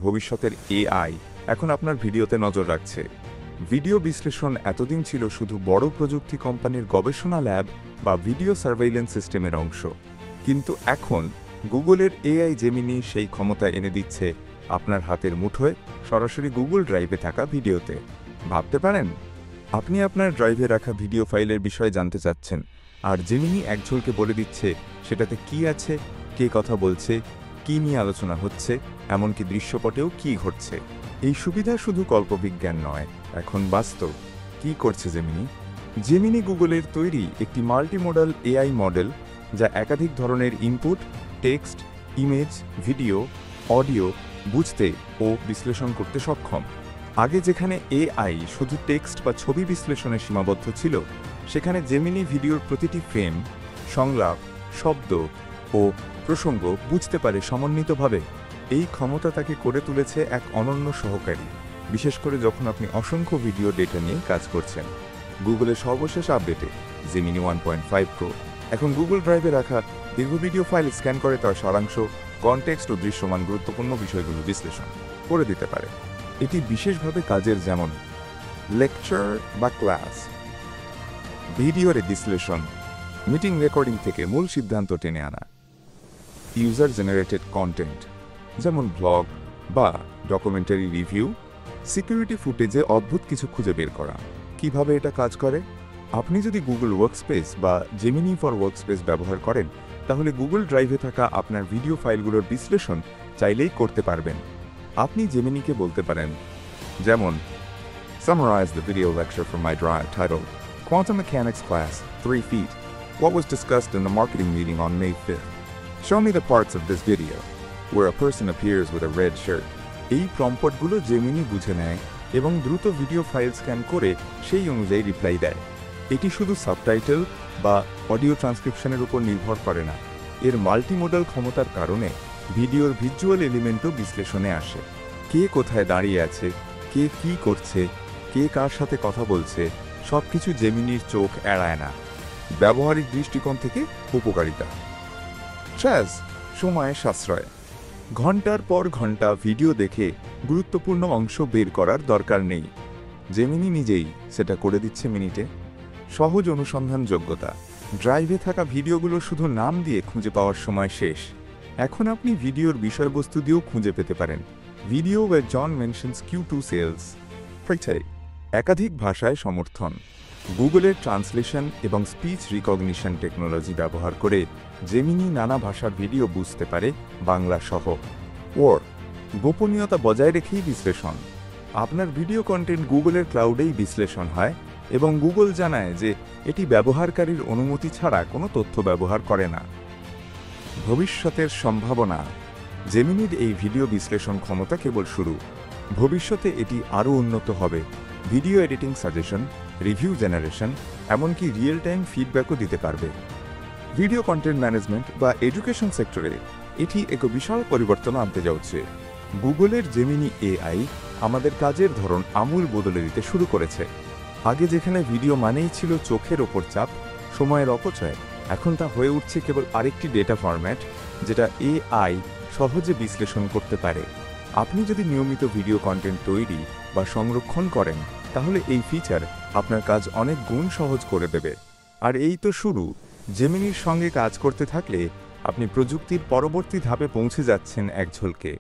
ভবিষ্যতের এআই এখন আপনার ভিডিওতে নজর রাখছে। ভিডিও বিশ্লেষণ এতদিন ছিল শুধু বড় প্রযুক্তি কোম্পানির গবেষণা ল্যাব বা ভিডিও সার্ভেইলেন্স সিস্টেমের অংশ, কিন্তু এখন গুগলের এআই জেমিনি সেই ক্ষমতা এনে দিচ্ছে আপনার হাতের মুঠোয়, সরাসরি গুগল ড্রাইভে থাকা ভিডিওতে। ভাবতে পারেন, আপনি আপনার ড্রাইভে রাখা ভিডিও ফাইলের বিষয়ে জানতে চাচ্ছেন, আর জেমিনি এক ঝলকে বলে দিচ্ছে সেটাতে কি আছে, কে কথা বলছে, কি নিয়ে আলোচনা হচ্ছে, এমনকি দৃশ্যপটেও কি ঘটছে। এই সুবিধা শুধু কল্পবিজ্ঞান নয়, এখন বাস্তব। কি করছে জেমিনি? জেমিনি গুগলের তৈরি একটি মাল্টিমোডাল এআই মডেল, যা একাধিক ধরনের input, text, image, video, audio বুঝতে ও বিশ্লেষণ করতে সক্ষম। আগে যেখানে এআই শুধু টেক্সট বা ছবি বিশ্লেষণে সীমাবদ্ধ ছিল, সেখানে জেমিনি ভিডিওর প্রতিটি ফ্রেম, সংলাপ, শব্দ ও প্রসঙ্গ বুঝতে পারে সমন্বিতভাবে। এই ক্ষমতা তাকে করে তুলেছে এক অনন্য সহকারী, বিশেষ করে যখন আপনি অসংখ্য ভিডিও ডেটা নিয়ে কাজ করছেন। গুগলের সর্বশেষ আপডেটে জেমিনি 1.5 প্রো এখন গুগল ড্রাইভে রাখা দীর্ঘ ভিডিও ফাইল স্ক্যান করে তার সারাংশ, কনটেক্সট ও দৃশ্যমান গুরুত্বপূর্ণ বিষয়গুলো বিশ্লেষণ করে দিতে পারে। এটি বিশেষভাবে কাজের, যেমন লেকচার বা ক্লাস, ভিডিওর বিশ্লেষণ, মিটিং রেকর্ডিং থেকে মূল সিদ্ধান্ত টেনে আনা, ইউজার জেনারেটেড কন্টেন্ট যেমন ব্লগ বা ডকুমেন্টারি রিভিউ, সিকিউরিটি ফুটেজে অদ্ভুত কিছু খুঁজে বের করা। কিভাবে এটা কাজ করে? আপনি যদি গুগল ওয়ার্কস্পেস বা জেমিনি ফর ওয়ার্কস্পেস ব্যবহার করেন, তাহলে গুগল ড্রাইভে থাকা আপনার ভিডিও ফাইলগুলোর বিশ্লেষণ চাইলেই করতে পারবেন। আপনি জেমিনিকে বলতে পারেন, যেমন Summarize the video lecture from my drive titled Quantum Mechanics Class 3 Feet. What was discussed in the marketing meeting on May 5th? Show me the parts of this video where a person appears with a red shirt. এই প্রম্পটগুলো Gemini বুঝে নেয় এবং দ্রুত video file scan করে সেই অনুযায়ী reply দেয়। এটি শুধু সাবটাইটেল বা অডিও ট্রান্সক্রিপশনের উপর নির্ভর করে না, এর মাল্টিমোডাল ক্ষমতার কারণে ভিডিওর ভিজুয়াল এলিমেন্টও বিশ্লেষণে আসে। কে কোথায় দাঁড়িয়ে আছে, কে কি করছে, কে কার সাথে কথা বলছে, সবকিছু জেমিনির চোখ এড়ায় না। ব্যবহারিক দৃষ্টিকোণ থেকে উপকারিতা: সময় সাশ্রয়। ঘন্টার পর ঘন্টা ভিডিও দেখে গুরুত্বপূর্ণ অংশ বের করার দরকার নেই, জেমিনি নিজেই সেটা করে দিচ্ছে মিনিটে। সহজ অনুসন্ধান যোগ্যতা: ড্রাইভে থাকা ভিডিওগুলো শুধু নাম দিয়ে খুঁজে পাওয়ার সময় শেষ। এখন আপনি ভিডিওর বিষয়বস্তু দিয়েও খুঁজে পেতে পারেন। Video where John mentions Q2 sales. একাধিক ভাষায় সমর্থন: গুগলের ট্রান্সলেশন এবং স্পিচ রিকগনিশন টেকনোলজি ব্যবহার করে জেমিনি নানা ভাষার ভিডিও বুঝতে পারে, বাংলা সহ। গোপনীয়তা বজায় রেখেই বিশ্লেষণ: আপনার ভিডিও কন্টেন্ট গুগলের ক্লাউডেই বিশ্লেষণ হয় এবং গুগল জানায় যে এটি ব্যবহারকারীর অনুমতি ছাড়া কোনো তথ্য ব্যবহার করে না। ভবিষ্যতের সম্ভাবনা: জেমিনির এই ভিডিও বিশ্লেষণ ক্ষমতা কেবল শুরু, ভবিষ্যতে এটি আরও উন্নত হবে। Video editing suggestion, review generation, এমনকি রিয়েল টাইম ফিডব্যাকও দিতে পারবে। ভিডিও কন্টেন্ট ম্যানেজমেন্ট বা এডুকেশন সেক্টরে এটি এক বিশাল পরিবর্তন আনতে যাচ্ছে। গুগলের জেমিনি এআই আমাদের কাজের ধরন আমূল বদলে দিতে শুরু করেছে। আগে যেখানে ভিডিও মানেই ছিল চোখের ওপর চাপ, সময়ের অপচয়, এখন তা হয়ে উঠছে কেবল আরেকটি ডেটা ফরম্যাট যেটা এআই সহজে বিশ্লেষণ করতে পারে। আপনি যদি নিয়মিত ভিডিও কন্টেন্ট তৈরি বা সংরক্ষণ করেন, তাহলে এই ফিচার আপনার কাজ অনেক গুণ সহজ করে দেবে। আর এই তো শুরু। জেমিনির সঙ্গে কাজ করতে থাকলে আপনি প্রযুক্তির পরবর্তী ধাপে পৌঁছে যাচ্ছেন এক ঝলকে।